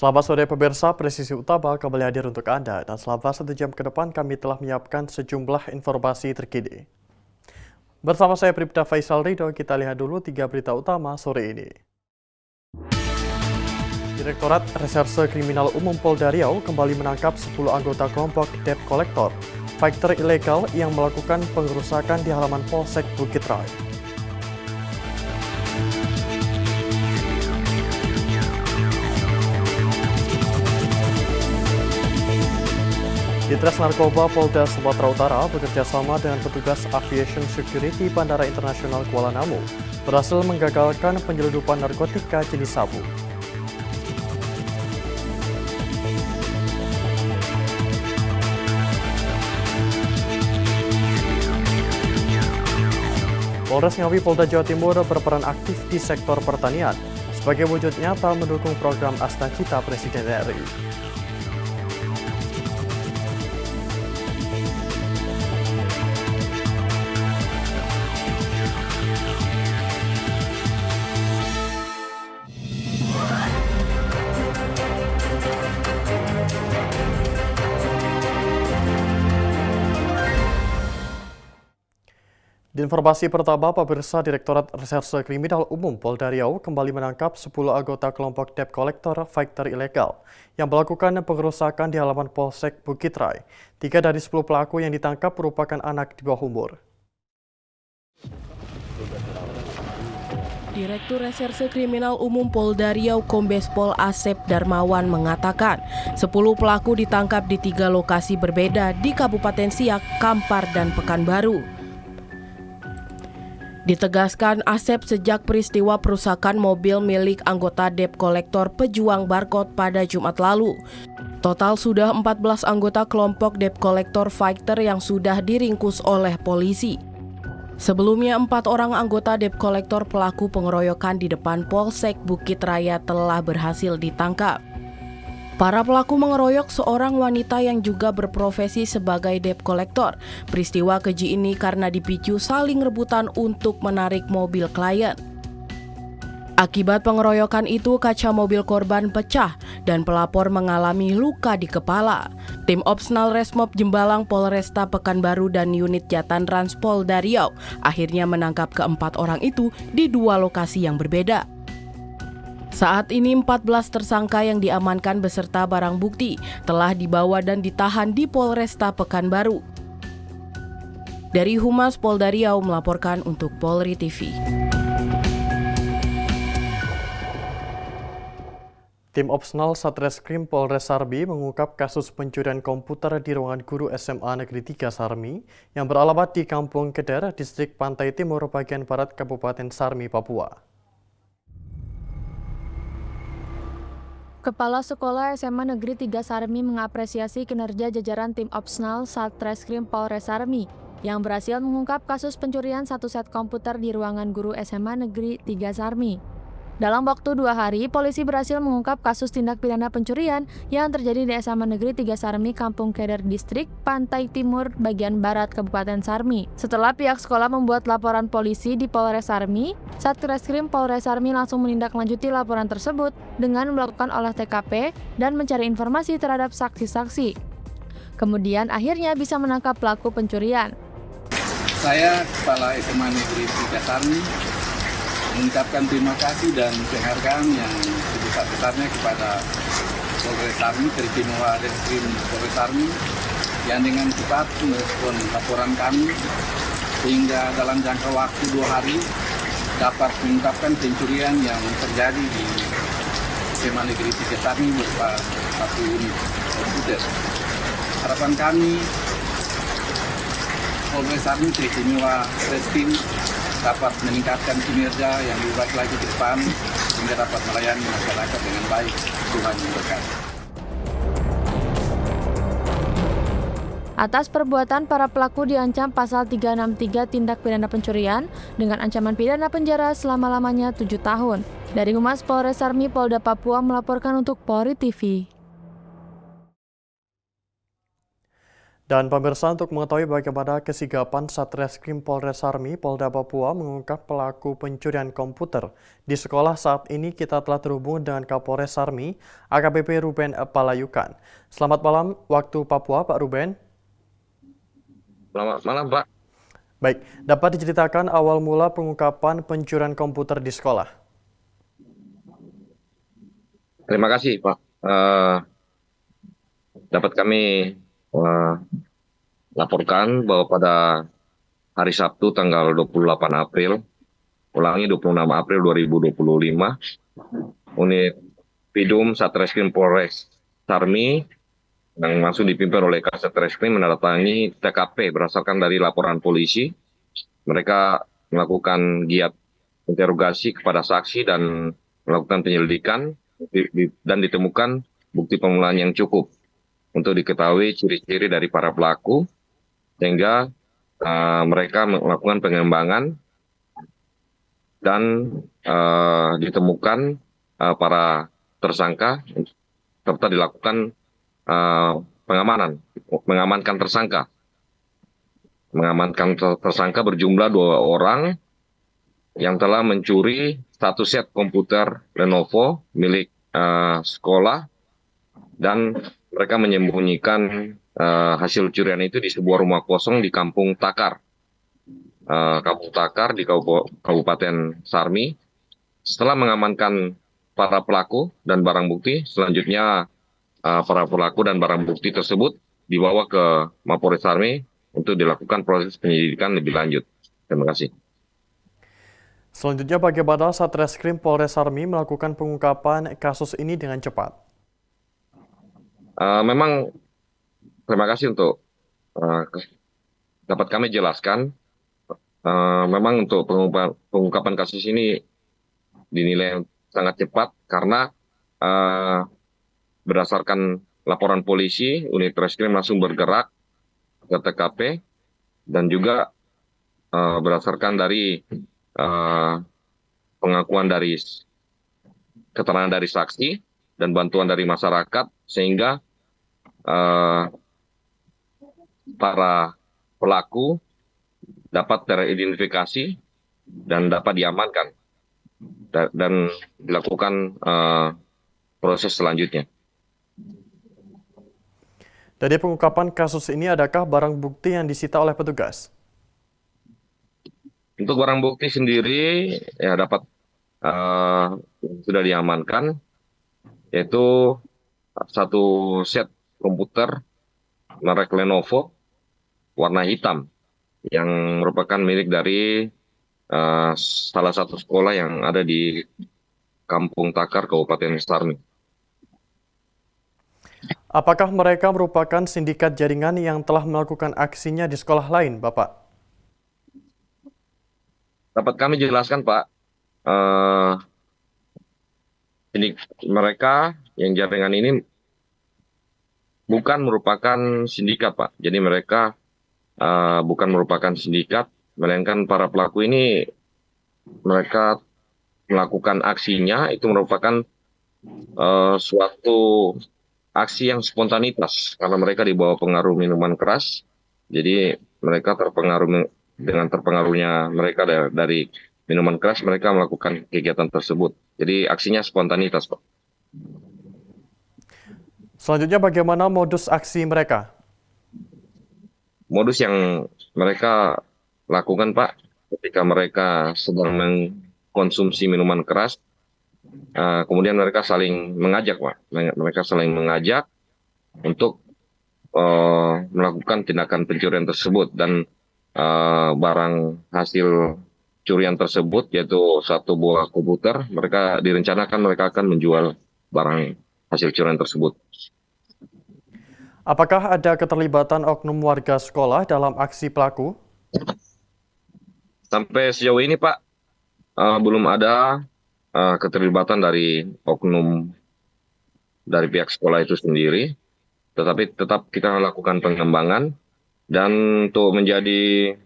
Selamat sore pemirsa, Presisi Utama kembali hadir untuk Anda dan selama 1 jam ke depan kami telah menyiapkan sejumlah informasi terkini. Bersama saya Pribda Faisal Ridho, kita lihat dulu 3 berita utama sore ini. Direktorat Reserse Kriminal Umum Polda Riau kembali menangkap 10 anggota kelompok debt collector, fighter ilegal yang melakukan pengerusakan di halaman Polsek Bukit Raya. Ditres Narkoba Polda Sumatera Utara bekerja sama dengan petugas Aviation Security Bandara Internasional Kuala Namu berhasil menggagalkan penyeludupan narkotika jenis sabu. Polres Ngawi Polda Jawa Timur berperan aktif di sektor pertanian sebagai wujud nyata mendukung program Asta Cita Presiden RI. Di informasi pertama, pemirsa Direktorat Reserse Kriminal Umum Polda Riau kembali menangkap 10 anggota kelompok debt collector fighter ilegal yang melakukan pengerusakan di halaman Polsek Bukit Raya. 3 dari 10 pelaku yang ditangkap merupakan anak di bawah umur. Direktur Reserse Kriminal Umum Polda Riau Kombes Pol Asep Darmawan mengatakan 10 pelaku ditangkap di 3 lokasi berbeda di Kabupaten Siak, Kampar, dan Pekanbaru. Ditegaskan Asep sejak peristiwa perusakan mobil milik anggota debt collector Pejuang Barcode pada Jumat lalu. Total sudah 14 anggota kelompok debt collector fighter yang sudah diringkus oleh polisi. Sebelumnya 4 orang anggota debt collector pelaku pengeroyokan di depan Polsek Bukit Raya telah berhasil ditangkap. Para pelaku mengeroyok seorang wanita yang juga berprofesi sebagai debt collector. Peristiwa keji ini karena dipicu saling rebutan untuk menarik mobil klien. Akibat pengeroyokan itu, kaca mobil korban pecah dan pelapor mengalami luka di kepala. Tim Opsnal Resmob Jembalang Polresta Pekanbaru dan unit Jatan Rans Polda Riau akhirnya menangkap keempat orang itu di 2 lokasi yang berbeda. Saat ini 14 tersangka yang diamankan beserta barang bukti telah dibawa dan ditahan di Polresta Pekanbaru. Dari Humas Polda Riau melaporkan untuk Polri TV. Tim Opsnal Satreskrim Polres Sarmi mengungkap kasus pencurian komputer di ruangan guru SMA Negeri 3 Sarmi yang beralamat di Kampung Keder, Distrik Pantai Timur, bagian barat Kabupaten Sarmi, Papua. Kepala Sekolah SMA Negeri 3 Sarmi mengapresiasi kinerja jajaran tim Opsnal Satreskrim Polres Sarmi yang berhasil mengungkap kasus pencurian 1 set komputer di ruangan guru SMA Negeri 3 Sarmi. Dalam waktu 2 hari, polisi berhasil mengungkap kasus tindak pidana pencurian yang terjadi di SMA Negeri 3 Sarmi, Kampung Keder, Distrik Pantai Timur, bagian barat Kabupaten Sarmi. Setelah pihak sekolah membuat laporan polisi di Polres Sarmi, Satreskrim Polres Sarmi langsung menindaklanjuti laporan tersebut dengan melakukan olah TKP dan mencari informasi terhadap saksi-saksi. Kemudian akhirnya bisa menangkap pelaku pencurian. Saya Kepala SMA Negeri 3 Sarmi mengucapkan terima kasih dan penghargaan yang sebesar-besarnya kepada Polres Sarmi, Teristimewa Reskrim Polres Sarmi yang dengan cepat merespon laporan kami sehingga dalam jangka waktu 2 hari dapat mengungkapkan pencurian yang terjadi di SMA Negeri 3 Sarmi berupa 1 unit komputer. Harapan kami Polres Sarmi Teristimewa Reskrim dapat meningkatkan kinerja yang lebih baik lagi ke depan sehingga dapat melayani masyarakat dengan baik. Tuhan memberkati. Atas perbuatan para pelaku diancam pasal 363 tindak pidana pencurian dengan ancaman pidana penjara selama-lamanya 7 tahun. Dari Humas Polres Sarmi Polda Papua melaporkan untuk Polri TV. Dan pemirsa, untuk mengetahui bagaimana kesigapan Satreskrim Polres Sarmi Polda Papua mengungkap pelaku pencurian komputer di sekolah saat ini, kita telah terhubung dengan Kapolres Sarmi, AKBP Ruben Palayukan. Selamat malam waktu Papua, Pak Ruben. Selamat malam, Pak. Baik, dapat diceritakan awal mula pengungkapan pencurian komputer di sekolah? Terima kasih, Pak. Dapat kami laporkan bahwa pada hari Sabtu tanggal 28 April, 26 April 2025, unit Pidum Satreskrim Polres Sarmi yang langsung dipimpin oleh Kasat Reskrim mendatangi TKP berdasarkan dari laporan polisi. Mereka melakukan giat interogasi kepada saksi dan melakukan penyelidikan dan ditemukan bukti permulaan yang cukup untuk diketahui ciri-ciri dari para pelaku, sehingga mereka melakukan pengembangan dan ditemukan para tersangka serta dilakukan mengamankan tersangka. Mengamankan tersangka berjumlah 2 orang yang telah mencuri 1 set komputer Lenovo milik sekolah, dan mereka menyembunyikan hasil curian itu di sebuah rumah kosong di Kampung Takar. Kampung Takar di Kabupaten Sarmi. Setelah mengamankan para pelaku dan barang bukti, selanjutnya para pelaku dan barang bukti tersebut dibawa ke Mapolres Sarmi untuk dilakukan proses penyelidikan lebih lanjut. Terima kasih. Selanjutnya, bagaimana Satreskrim Polres Sarmi melakukan pengungkapan kasus ini dengan cepat? Memang terima kasih untuk dapat kami jelaskan. Memang untuk pengungkapan kasus ini dinilai sangat cepat karena berdasarkan laporan polisi, unit reskrim langsung bergerak ke TKP dan juga berdasarkan dari pengakuan dari keterangan dari saksi dan bantuan dari masyarakat, sehingga para pelaku dapat teridentifikasi dan dapat diamankan dan dilakukan proses selanjutnya. Dari pengungkapan kasus ini, adakah barang bukti yang disita oleh petugas? Untuk barang bukti sendiri ya dapat sudah diamankan, yaitu 1 set komputer merek Lenovo warna hitam yang merupakan milik dari salah satu sekolah yang ada di Kampung Takar, Kabupaten Sarmi. Apakah mereka merupakan sindikat jaringan yang telah melakukan aksinya di sekolah lain, Bapak? Dapat kami jelaskan, Pak, mereka yang jaringan ini bukan merupakan sindikat, Pak. Jadi mereka bukan merupakan sindikat, melainkan para pelaku ini mereka melakukan aksinya itu merupakan suatu aksi yang spontanitas karena mereka dibawa pengaruh minuman keras. Jadi mereka terpengaruhnya mereka dari minuman keras, mereka melakukan kegiatan tersebut. Jadi aksinya spontanitas, Pak. Selanjutnya, bagaimana modus aksi mereka? Modus yang mereka lakukan, Pak, ketika mereka sedang mengkonsumsi minuman keras, kemudian mereka saling mengajak, Pak. Mereka saling mengajak untuk melakukan tindakan pencurian tersebut, dan barang hasil curian tersebut yaitu 1 buah komputer, mereka direncanakan mereka akan menjual barang hasil curian tersebut. Apakah ada keterlibatan oknum warga sekolah dalam aksi pelaku? Sampai sejauh ini, Pak, belum ada keterlibatan dari oknum dari pihak sekolah itu sendiri, tetapi tetap kita lakukan pengembangan, dan untuk menjadi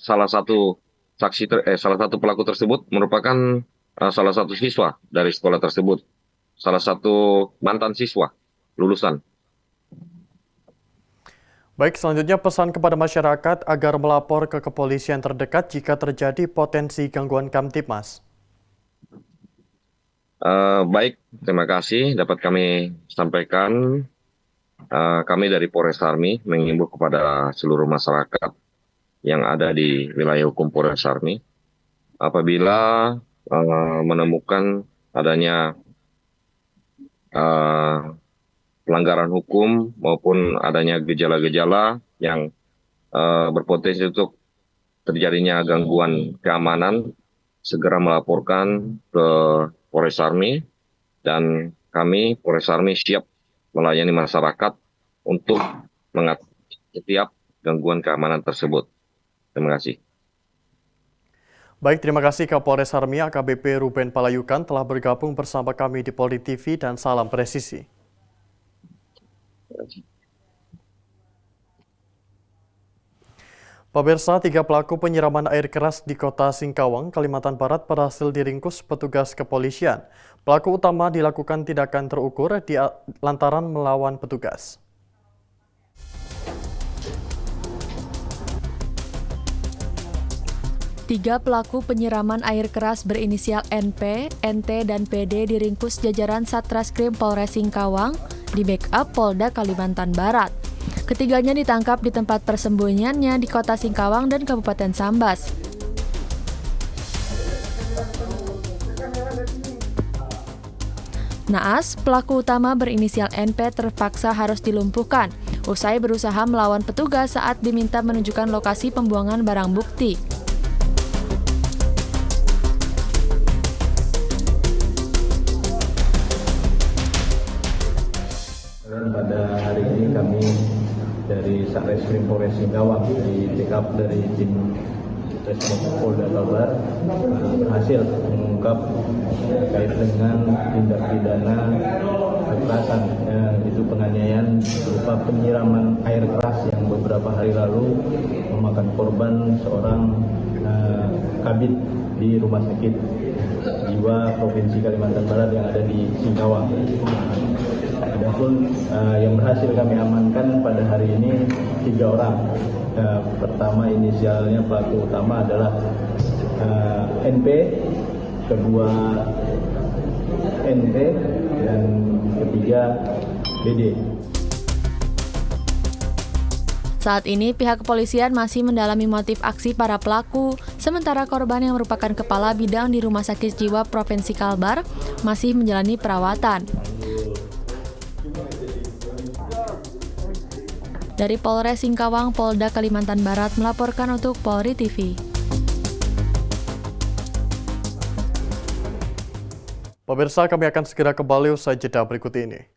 salah satu pelaku tersebut merupakan salah satu siswa dari sekolah tersebut, salah satu mantan siswa lulusan. Baik, selanjutnya pesan kepada masyarakat agar melapor ke kepolisian terdekat jika terjadi potensi gangguan Kamtibmas. Baik, terima kasih dapat kami sampaikan. Kami dari Polres Sarmi mengimbau kepada seluruh masyarakat yang ada di wilayah hukum Polres Sarmi, apabila menemukan adanya pelanggaran hukum maupun adanya gejala-gejala yang berpotensi untuk terjadinya gangguan keamanan, segera melaporkan ke Polres Sarmi, dan kami Polres Sarmi siap melayani masyarakat untuk mengatasi setiap gangguan keamanan tersebut. Terima kasih. Baik, terima kasih Kapolres Sarmi AKBP Ruben Palayukan telah bergabung bersama kami di Polri TV, dan salam presisi. Pemirsa, 3 pelaku penyiraman air keras di kota Singkawang, Kalimantan Barat berhasil diringkus petugas kepolisian. Pelaku utama dilakukan tindakan terukur lantaran melawan petugas. Tiga pelaku penyiraman air keras berinisial NP, NT, dan PD diringkus jajaran Satreskrim Polres Singkawang di backup Polda Kalimantan Barat. Ketiganya ditangkap di tempat persembunyiannya di kota Singkawang dan Kabupaten Sambas. Naas, pelaku utama berinisial NP terpaksa harus dilumpuhkan usai berusaha melawan petugas saat diminta menunjukkan lokasi pembuangan barang bukti. Pada hari ini kami dari Satreskrim Polres Singkawang di backup dari tim Resmob Polda Kalbar berhasil mengungkap terkait dengan tindak pidana kekerasan, itu penganiayaan berupa penyiraman air keras yang beberapa hari lalu memakan korban seorang kabid di Rumah Sakit Jiwa Provinsi Kalimantan Barat yang ada di Singkawang. Adapun yang berhasil kami amankan pada hari ini 3 orang. Pertama inisialnya pelaku utama adalah NP, kedua NT, dan ketiga BD. Saat ini pihak kepolisian masih mendalami motif aksi para pelaku, sementara korban yang merupakan kepala bidang di Rumah Sakit Jiwa Provinsi Kalbar masih menjalani perawatan. Dari Polres Singkawang, Polda Kalimantan Barat melaporkan untuk Polri TV. Pemirsa, kami akan segera kembali usai jeda berikut ini.